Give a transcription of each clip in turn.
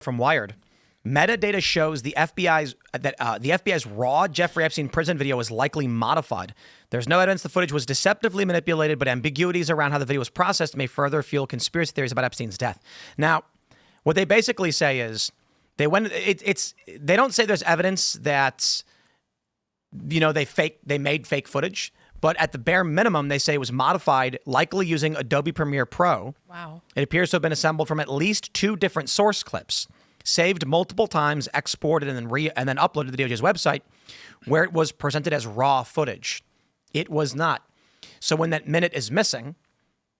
from Wired. Metadata shows the FBI's raw Jeffrey Epstein prison video was likely modified. There's no evidence the footage was deceptively manipulated, but ambiguities around how the video was processed may further fuel conspiracy theories about Epstein's death. Now, what they basically say is they don't say there's evidence that they made fake footage, but at the bare minimum they say it was modified, likely using Adobe Premiere Pro. Wow. It appears to have been assembled from at least 2 different source clips, saved multiple times, exported, and then uploaded to the DOJ's website, where it was presented as raw footage. It was not. So when that minute is missing,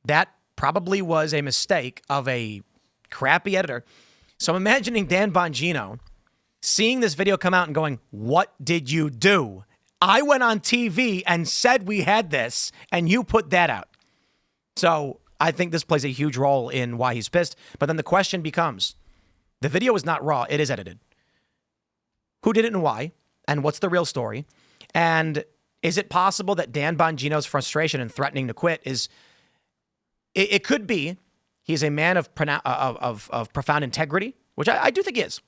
that probably was a mistake of a crappy editor. So I'm imagining Dan Bongino seeing this video come out and going, "What did you do? I went on TV and said we had this, and you put that out." So I think this plays a huge role in why he's pissed. But then the question becomes, the video is not raw. It is edited. Who did it and why? And what's the real story? And is it possible that Dan Bongino's frustration and threatening to quit is, it could be he's a man of profound integrity, which I do think he is.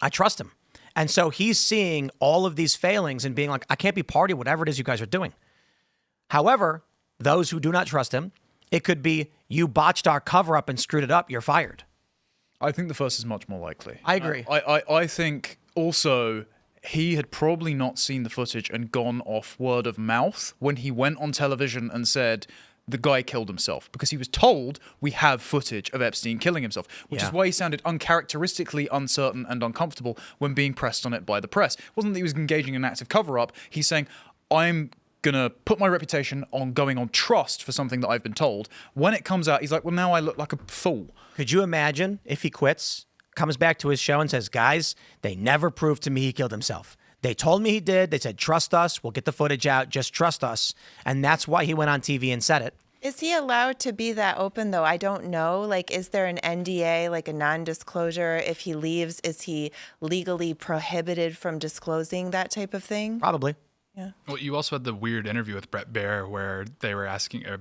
I trust him. And so he's seeing all of these failings and being like, I can't be party, whatever it is you guys are doing. However, those who do not trust him, it could be, you botched our cover up and screwed it up, you're fired. I think the first is much more likely. I agree. I think also he had probably not seen the footage and gone off word of mouth when he went on television and said the guy killed himself, because he was told we have footage of Epstein killing himself, which is why he sounded uncharacteristically uncertain and uncomfortable when being pressed on it by the press. It wasn't that he was engaging in an active cover-up. He's saying, I'm going to put my reputation on going on trust for something that I've been told. When it comes out, he's like, well, now I look like a fool. Could you imagine if he quits, comes back to his show and says, guys, they never proved to me he killed himself. They told me he did. They said, trust us. We'll get the footage out. Just trust us. And that's why he went on TV and said it. Is he allowed to be that open, though? I don't know. Like, is there an NDA, like a non-disclosure? If he leaves, is he legally prohibited from disclosing that type of thing? Probably. Yeah. Well, you also had the weird interview with Bret Baier where they were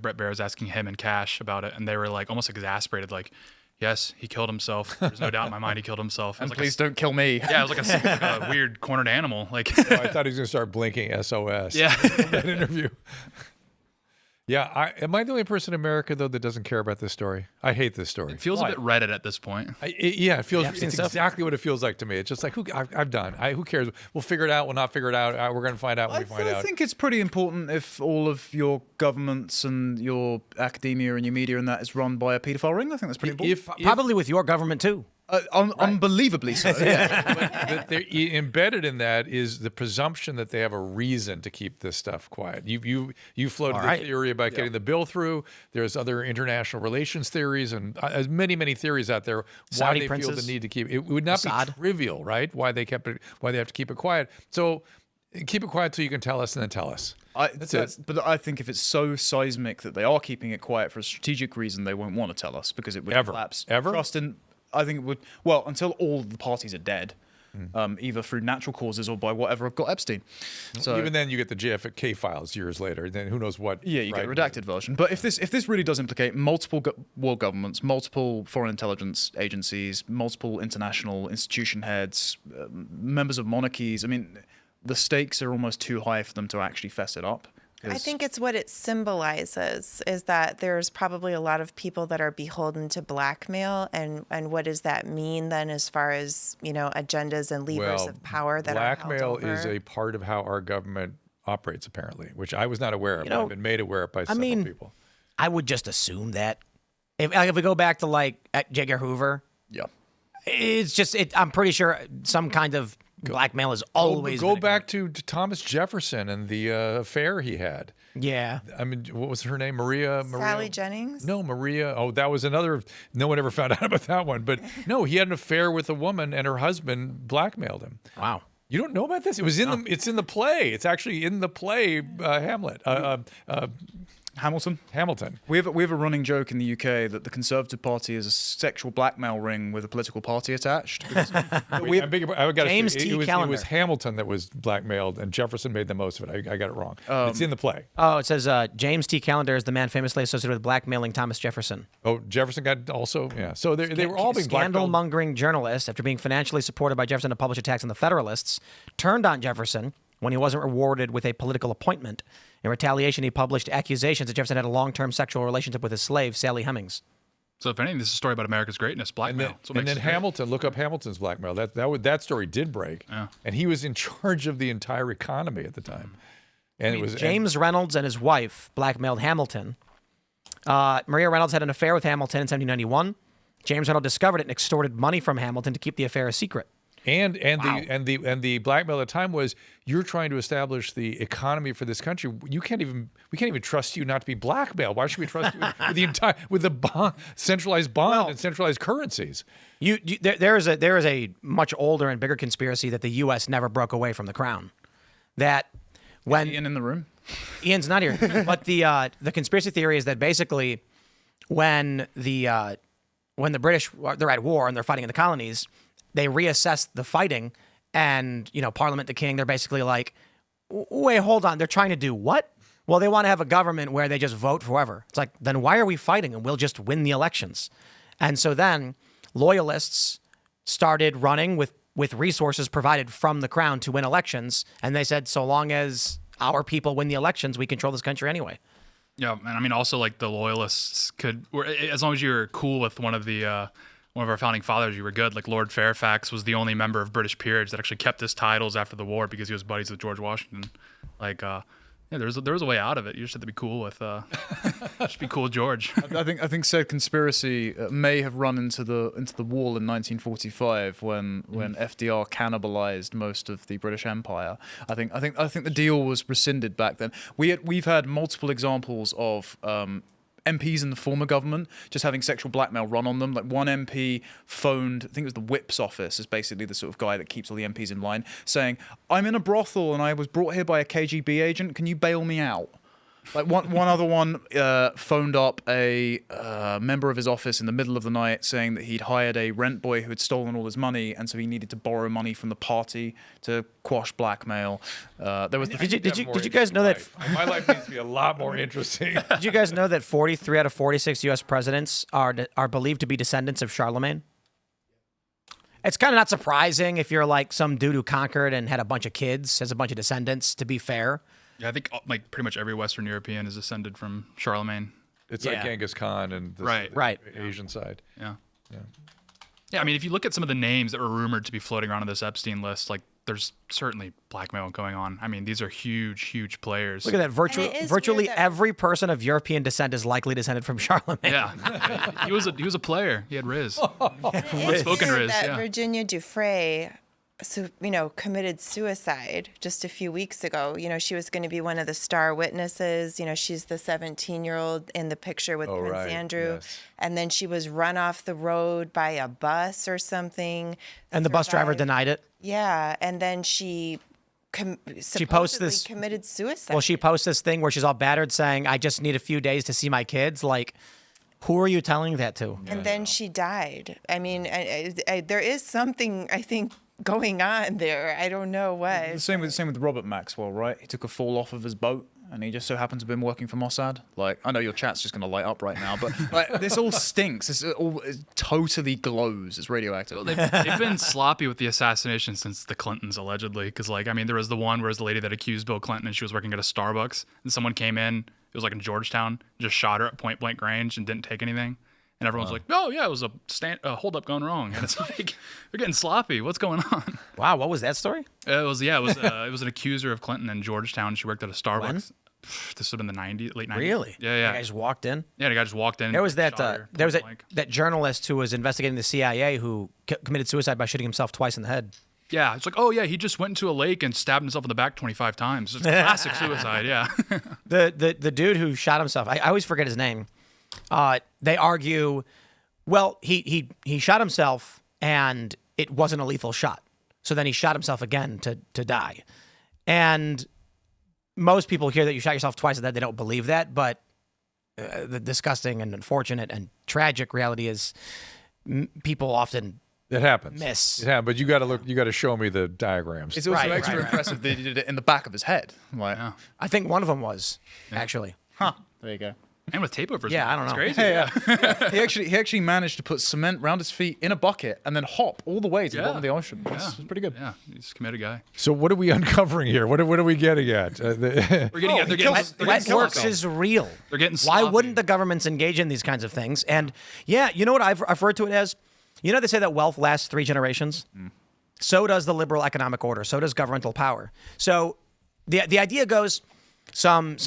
Bret Baier was asking him and Cash about it, and they were like almost exasperated, like, yes, he killed himself. There's no doubt in my mind he killed himself. And like please don't kill me. Yeah, it was like a weird cornered animal. Like, I thought he was going to start blinking SOS. Yeah. In that interview. Yeah, am I the only person in America, though, that doesn't care about this story? I hate this story. It feels a bit Reddit at this point. It feels. It's exactly what it feels like to me. It's just like, I'm done. Who cares? We'll figure it out. We'll not figure it out. We're going to find out when we find out. I think it's pretty important if all of your governments and your academia and your media and that is run by a paedophile ring. I think that's pretty important. Probably with your government, too. Unbelievably so. Yeah. But embedded in that is the presumption that they have a reason to keep this stuff quiet. You floated the theory about getting the bill through. There's other international relations theories and many theories out there why they feel the need to keep it. Would not be trivial, right? Why they have to keep it quiet. So keep it quiet till you can tell us, and then tell us. That's it. But I think if it's so seismic that they are keeping it quiet for a strategic reason, they won't want to tell us, because it would collapse trust in. I think it would, until all the parties are dead, either through natural causes or by whatever got Epstein. So even then, you get the JFK files years later. Then who knows what? Yeah, you get a redacted version. But if this really does implicate multiple world governments, multiple foreign intelligence agencies, multiple international institution heads, members of monarchies, I mean, the stakes are almost too high for them to actually fess it up. I think it's what it symbolizes, is that there's probably a lot of people that are beholden to blackmail, and what does that mean then as far as, agendas and levers of power that blackmail are held over? is a part of how our government operates, apparently, which I was not aware of. I've been made aware of by several people. I would just assume that if we go back to at J. Edgar Hoover, it's just I'm pretty sure some kind of blackmail is always go back to Thomas Jefferson and the affair he had. Yeah. I mean, what was her name? Maria Sally Jennings? No, Maria. Oh, that was another. No one ever found out about that one. But no, he had an affair with a woman, and her husband blackmailed him. Wow. You don't know about this? It was it's in the play. It's actually in the play Hamlet. Hamilton. We have a running joke in the UK that the Conservative Party is a sexual blackmail ring with a political party attached. James T. It Callender. was Hamilton that was blackmailed, and Jefferson made the most of it. I got it wrong. It's in the play. Oh, it says James T. Callender is the man famously associated with blackmailing Thomas Jefferson. Oh, Jefferson got also, yeah. So they were all being blackmailed. Scandal-mongering journalist, after being financially supported by Jefferson to publish attacks on the Federalists, turned on Jefferson when he wasn't rewarded with a political appointment. In retaliation, he published accusations that Jefferson had a long-term sexual relationship with his slave, Sally Hemings. So if anything, this is a story about America's greatness, blackmail. And then Hamilton, look up Hamilton's blackmail. That story did break. Yeah. And he was in charge of the entire economy at the time. And it was James Reynolds and his wife blackmailed Hamilton. Maria Reynolds had an affair with Hamilton in 1791. James Reynolds discovered it and extorted money from Hamilton to keep the affair a secret. And the blackmail at the time was, you're trying to establish the economy for this country. We can't even trust you not to be blackmailed. Why should we trust you with the centralized bond and centralized currencies? There is a much older and bigger conspiracy that the U.S. never broke away from the crown. That when Ian in the room. Ian's not here, but the conspiracy theory is that basically when the British, they're at war and they're fighting in the colonies, they reassess the fighting, and Parliament, the king, they're basically like, wait, hold on, they're trying to do what? Well, they want to have a government where they just vote for whoever. It's like, then why are we fighting? And we'll just win the elections. And so then loyalists started running with resources provided from the crown to win elections, and they said, so long as our people win the elections, we control this country anyway. Yeah, and I mean also like the loyalists as long as you're cool with one of our founding fathers, you were good. Like Lord Fairfax was the only member of British peerage that actually kept his titles after the war because he was buddies with George Washington. Like, there was a way out of it. You just had to be cool with, just be cool with George. I think said conspiracy may have run into the wall in 1945 when FDR cannibalized most of the British Empire. I think the deal was rescinded back then. We've had multiple examples of MPs in the former government just having sexual blackmail run on them. Like one MP phoned, I think it was the whip's office, is basically the sort of guy that keeps all the MPs in line, saying, I'm in a brothel and I was brought here by a KGB agent. Can you bail me out? Like one other one phoned up a member of his office in the middle of the night saying that he'd hired a rent boy who had stolen all his money, and so he needed to borrow money from the party to quash blackmail. Did you guys know that my life needs to be a lot more interesting? Did you guys know that 43 out of 46 U.S. presidents are believed to be descendants of Charlemagne? It's kind of not surprising if you're like some dude who conquered and had a bunch of kids, has a bunch of descendants, to be fair. Yeah, I think like pretty much every Western European is descended from Charlemagne. It's like Genghis Khan and the right. Asian side. Yeah. I mean, if you look at some of the names that were rumored to be floating around on this Epstein list, like there's certainly blackmail going on. I mean, these are huge, huge players. Look at that. Virtually every person of European descent is likely descended from Charlemagne. Yeah. He was a player. He had Riz. Spoken Riz. That Virginia Dufresne, committed suicide just a few weeks ago. She was going to be one of the star witnesses. She's the 17-year-old in the picture with Prince Andrew. Yes. And then she was run off the road by a bus or something. And the bus driver denied it. Yeah. And then she supposedly committed suicide. Well, she posts this thing where she's all battered saying, I just need a few days to see my kids. Like, who are you telling that to? And then she died. I mean, there is something, I think, going on there. I don't know what. The same with Robert Maxwell, right? He took a fall off of his boat, and he just so happens to have been working for Mossad. Like, I know your chat's just going to light up right now, but like, this all stinks. It totally glows. It's radioactive. Well, they've been sloppy with the assassination since the Clintons, allegedly. Because, there was the one where it was the lady that accused Bill Clinton, and she was working at a Starbucks, and someone came in. It was like in Georgetown, just shot her at point blank range and didn't take anything. And everyone's like, oh, yeah, it was a hold-up gone wrong. And it's like, they're getting sloppy. What's going on? Wow, what was that story? It was an accuser of Clinton in Georgetown. She worked at a Starbucks. When? This would have been the late 90s. Really? Yeah. The guy just walked in? Yeah, the guy just walked in. There was that journalist who was investigating the CIA who committed suicide by shooting himself twice in the head. Yeah, it's like, oh, yeah, he just went into a lake and stabbed himself in the back 25 times. It's classic suicide, yeah. The dude who shot himself, I always forget his name. They argue, well, he shot himself and it wasn't a lethal shot. So then he shot himself again to die. And most people hear that you shot yourself twice and that they don't believe that, but the disgusting and unfortunate and tragic reality is people often It happens. miss. Yeah, but you got to look. You got to show me the diagrams. It's also Right, extra right. impressive that he did it in the back of his head. Like, I think one of them was actually. there you go. And with tape over his Yeah, mouth. I don't know. It's crazy. He actually managed to put cement around his feet in a bucket and then hop all the way to the bottom of the ocean. That's pretty good. Yeah, he's a committed guy. So what are we uncovering here? What are we getting at? We're getting, they're getting, they're Wet getting works sloppy. is real. They're getting Why sloppy. wouldn't the governments engage in these kinds of things? And yeah, you know what I've referred to it as? You know they say that wealth lasts 3 generations? So does the liberal economic order. So does governmental power. So the idea goes, some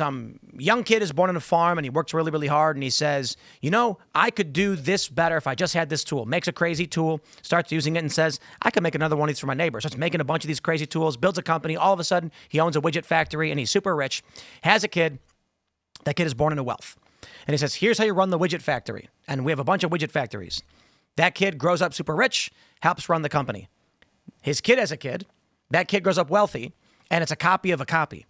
young kid is born on a farm and he works really, really hard and he says, you know, I could do this better if I just had this tool. Makes a crazy tool, starts using it and says, I could make another one of these for my neighbor. Starts making a bunch of these crazy tools, builds a company. All of a sudden, he owns a widget factory and he's super rich, has a kid. That kid is born into wealth. And he says, here's how you run the widget factory. And we have a bunch of widget factories. That kid grows up super rich, helps run the company. His kid has a kid. That kid grows up wealthy, and it's a copy of a copy.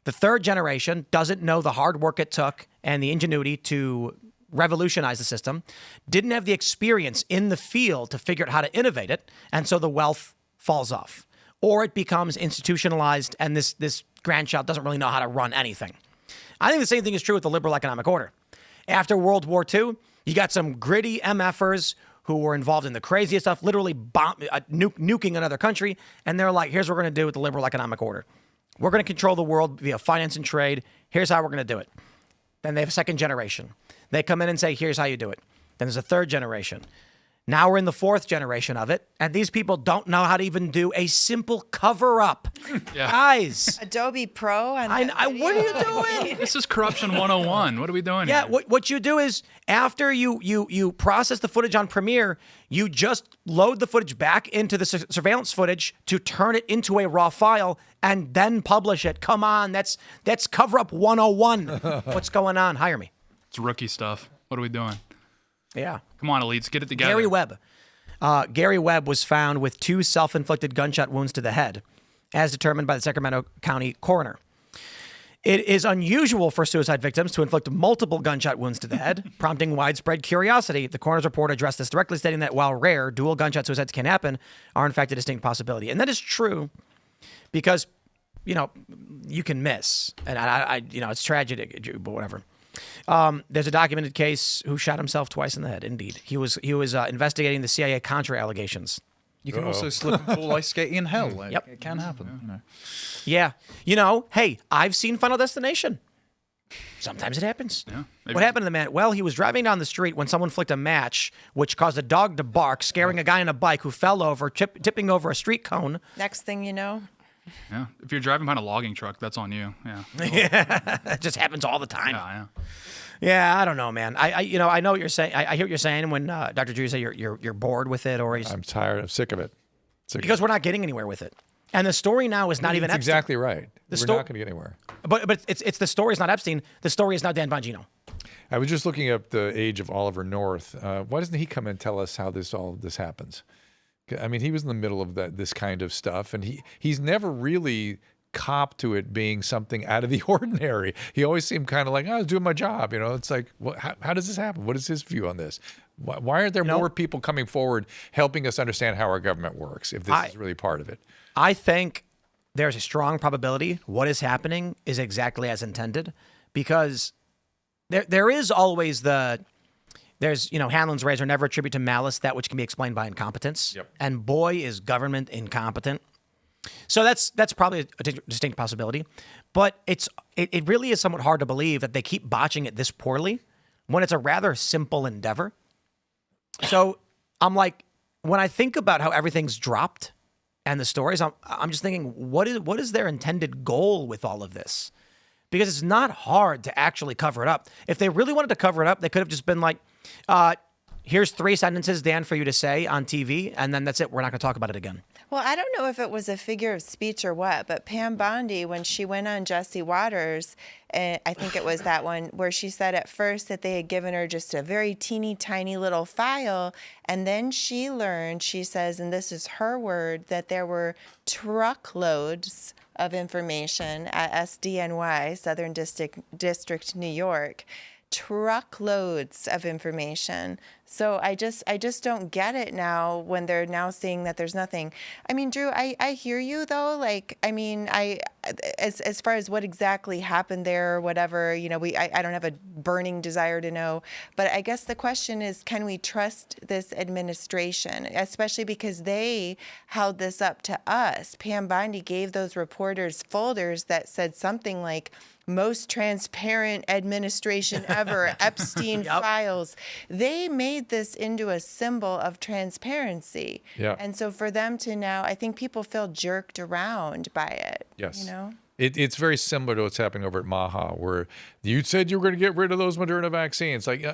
The third generation doesn't know the hard work it took and the ingenuity to revolutionize the system, didn't have the experience in the field to figure out how to innovate it, and so the wealth falls off. Or it becomes institutionalized, and this grandchild doesn't really know how to run anything. I think the same thing is true with the liberal economic order. After World War II, you got some gritty MFers who were involved in the craziest stuff, literally nuking another country, and they're like, here's what we're going to do with the liberal economic order. We're going to control the world via finance and trade. Here's how we're going to do it. Then they have a second generation. They come in and say, here's how you do it. Then there's a third generation. Now we're in the fourth generation of it, and these people don't know how to even do a simple cover-up. Yeah. What Guys, are you doing? This is corruption 101. What are we doing yeah, here? what you do is after you process the footage on Premiere, you just load the footage back into the surveillance footage to turn it into a raw file and then publish it. Come on, that's cover-up 101. What's going on? Hire me. It's rookie stuff. What are we doing? Yeah. Come on, elites, get it together. Gary Webb. Gary Webb was found with 2 self-inflicted gunshot wounds to the head, as determined by the Sacramento County coroner. It is unusual for suicide victims to inflict multiple gunshot wounds to the head, prompting widespread curiosity. The coroner's report addressed this directly, stating that while rare, dual gunshot suicides can happen, are in fact a distinct possibility. And that is true because, you know, you can miss. And I it's tragic, but whatever. There's a documented case who shot himself twice in the head. Indeed, he was investigating the CIA Contra allegations. You can also slip and fall ice skating in hell. Like, Yep. It can happen. You know. Yeah, you know, hey, I've seen Final Destination. Sometimes it happens. Yeah, maybe. What happened to the man? Well, he was driving down the street when someone flicked a match, which caused a dog to bark, scaring a guy on a bike who fell over, tipping over a street cone. Next thing you know, Yeah. If you're driving behind a logging truck, that's on you. Yeah. It just happens all the time. Yeah. Yeah, I don't know, man. I know what you're saying. I hear what you're saying when Dr. Drew say you're bored with it, or he's I'm tired. I'm sick of it. because we're not getting anywhere with it. And the story now is not even That's Epstein. exactly right. We're sto- not going to get anywhere. But it's the story is not Epstein. The story is now Dan Bongino. I was just looking up the age of Oliver North. Why doesn't he come and tell us how all this happens? I mean, he was in the middle of this kind of stuff, and he's never really copped to it being something out of the ordinary. He always seemed kind of like, I was doing my job. You know, it's like, how does this happen? What is his view on this? Why aren't there more people coming forward helping us understand how our government works if this is really part of it? I think there's a strong probability what is happening is exactly as intended, because there is always Hanlon's razor, never attribute to malice that which can be explained by incompetence. Yep. And boy, is government incompetent. So that's probably a distinct possibility. But it really is somewhat hard to believe that they keep botching it this poorly when it's a rather simple endeavor. So I'm like, when I think about how everything's dropped and the stories, I'm just thinking, what is their intended goal with all of this? Because it's not hard to actually cover it up. If they really wanted to cover it up, they could have just been like, here's 3 sentences, Dan, for you to say on TV, and then that's it. We're not going to talk about it again. well, I don't know if it was a figure of speech or what, but Pam Bondi, when she went on Jesse Waters, I think it was that one where she said at first that they had given her just a very teeny tiny little file, and then she learned, she says, and this is her word, that there were truckloads of information at SDNY, Southern District, New York, truckloads of information. So I just don't get it now when they're now seeing that there's nothing. I mean, Drew, I hear you though. Like, I mean, as far as what exactly happened there or whatever, you know, I don't have a burning desire to know. But I guess the question is, can we trust this administration, especially because they held this up to us? Pam Bondi gave those reporters folders that said something like, most transparent administration ever, Epstein files. They made this into a symbol of transparency. Yeah. And so for them to now, I think people feel jerked around by it. Yes. You know? It's very similar to what's happening over at Maha, where you said you were going to get rid of those Moderna vaccines. Like,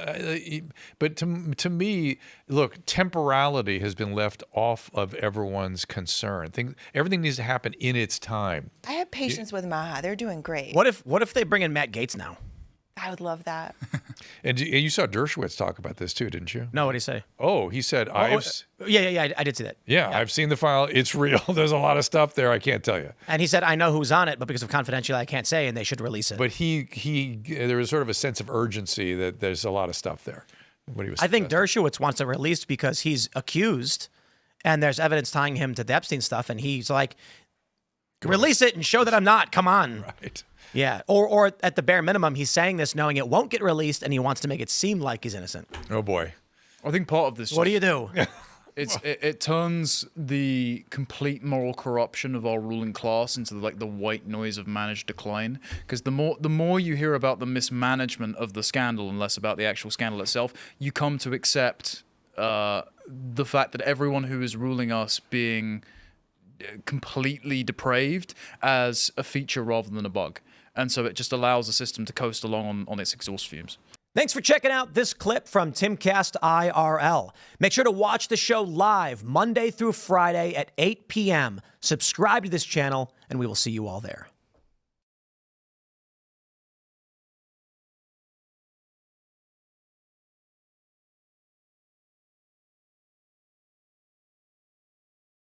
but to me, look, temporality has been left off of everyone's concern. Everything needs to happen in its time. I have patience with Maha. They're doing great. What if they bring in Matt Gaetz now? I would love that. And you saw Dershowitz talk about this too, didn't you? No, what did he say? Oh, he said, Yeah, I did see that. Yeah, I've seen the file. It's real. There's a lot of stuff there. I can't tell you. And he said, I know who's on it, but because of confidentiality, I can't say, and they should release it. But there was sort of a sense of urgency that there's a lot of stuff there. What he was I think suggesting. Dershowitz wants it released because he's accused, and there's evidence tying him to the Epstein stuff, and he's like, release it and show that I'm not. Come on. Right. Yeah. Or at the bare minimum, he's saying this knowing it won't get released, and he wants to make it seem like he's innocent. Oh boy. I think part of this. What do you do? It turns the complete moral corruption of our ruling class into the white noise of managed decline. Because the more you hear about the mismanagement of the scandal and less about the actual scandal itself, you come to accept the fact that everyone who is ruling us being completely depraved as a feature rather than a bug. And so it just allows the system to coast along on its exhaust fumes. Thanks for checking out this clip from Timcast IRL. Make sure to watch the show live Monday through Friday at 8 p.m. Subscribe to this channel, and we will see you all there.